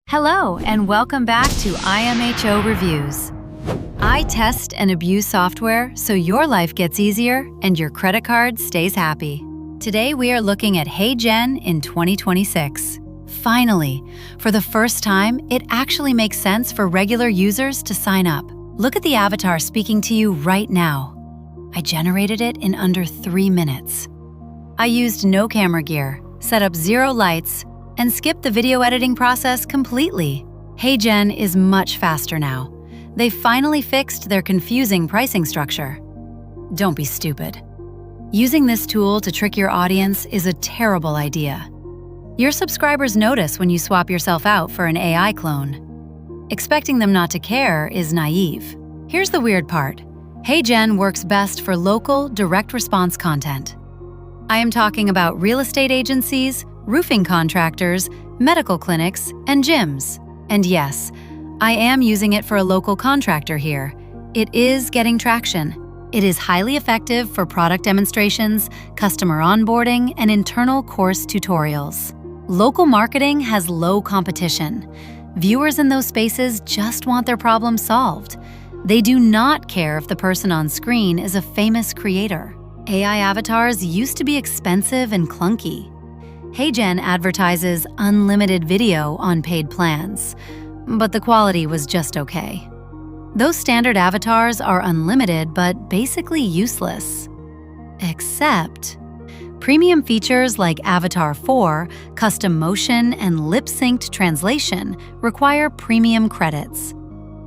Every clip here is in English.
Hello, and welcome back to IMHO Reviews. I test and abuse software so your life gets easier and your credit card stays happy. Today, we are looking at HeyGen in 2026. Finally, for the first time, it actually makes sense for regular users to sign up. Look at the avatar speaking to you right now. I generated it in under 3 minutes. I used no camera gear, set up 0 lights, and skipped the video editing process completely. HeyGen is much faster now. They finally fixed their confusing pricing structure. Don't be stupid. Using this tool to trick your audience is a terrible idea. Your subscribers notice when you swap yourself out for an AI clone. Expecting them not to care is naive. Here's the weird part. HeyGen works best for local, direct response content. I am talking about real estate agencies, roofing contractors, medical clinics, and gyms. And yes, I am using it for a local contractor here. It is getting traction. It is highly effective for product demonstrations, customer onboarding, and internal course tutorials. Local marketing has low competition. Viewers in those spaces just want their problem solved. They do not care if the person on screen is a famous creator. AI avatars used to be expensive and clunky. HeyGen advertises unlimited video on paid plans, but the quality was just okay. Those standard avatars are unlimited but basically useless. Except premium features like Avatar 4, custom motion, and lip-synced translation require premium credits,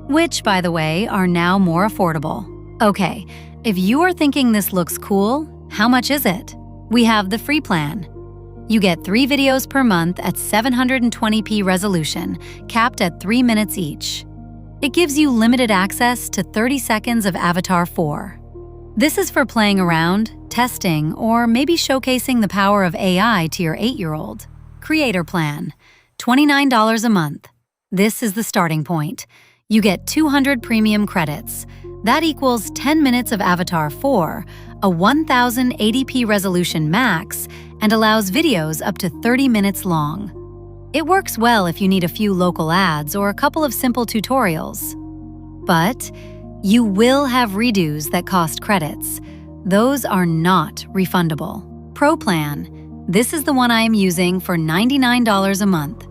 which, by the way, are now more affordable. Okay, if you are thinking this looks cool, how much is it? We have the free plan. You get 3 videos per month at 720p resolution, capped at 3 minutes each. It gives you limited access to 30 seconds of Avatar 4. This is for playing around, testing, or maybe showcasing the power of AI to your 8-year-old. Creator Plan, $29 a month. This is the starting point. You get 200 premium credits. That equals 10 minutes of Avatar 4, a 1080p resolution max, and allows videos up to 30 minutes long. It works well if you need a few local ads or a couple of simple tutorials. But you will have redos that cost credits. Those are not refundable. Pro Plan. This is the one I am using for $99 a month.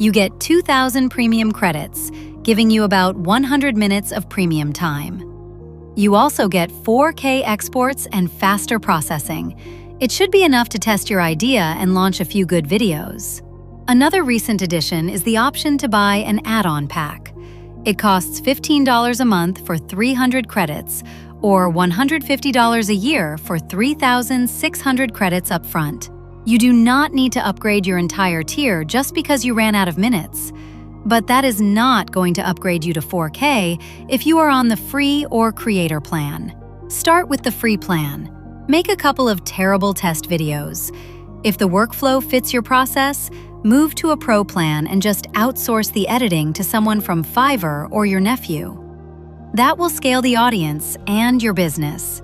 You get 2,000 premium credits, giving you about 100 minutes of premium time. You also get 4K exports and faster processing. It should be enough to test your idea and launch a few good videos. Another recent addition is the option to buy an add-on pack. It costs $15 a month for 300 credits, or $150 a year for 3,600 credits up front. You do not need to upgrade your entire tier just because you ran out of minutes. But that is not going to upgrade you to 4K if you are on the free or creator plan. Start with the free plan. Make a couple of terrible test videos. If the workflow fits your process, move to a pro plan and just outsource the editing to someone from Fiverr or your nephew. That will scale the audience and your business.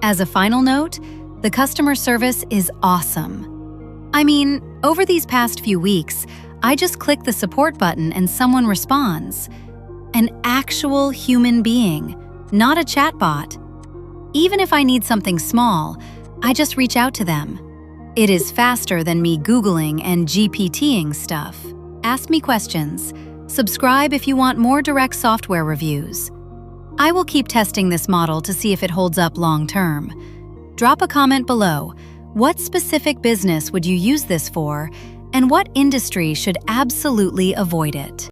As a final note, the customer service is awesome. I mean, over these past few weeks, I just click the support button and someone responds. An actual human being, not a chatbot. Even if I need something small, I just reach out to them. It is faster than me Googling and GPTing stuff. Ask me questions. Subscribe if you want more direct software reviews. I will keep testing this model to see if it holds up long term. Drop a comment below. What specific business would you use this for, and what industry should absolutely avoid it?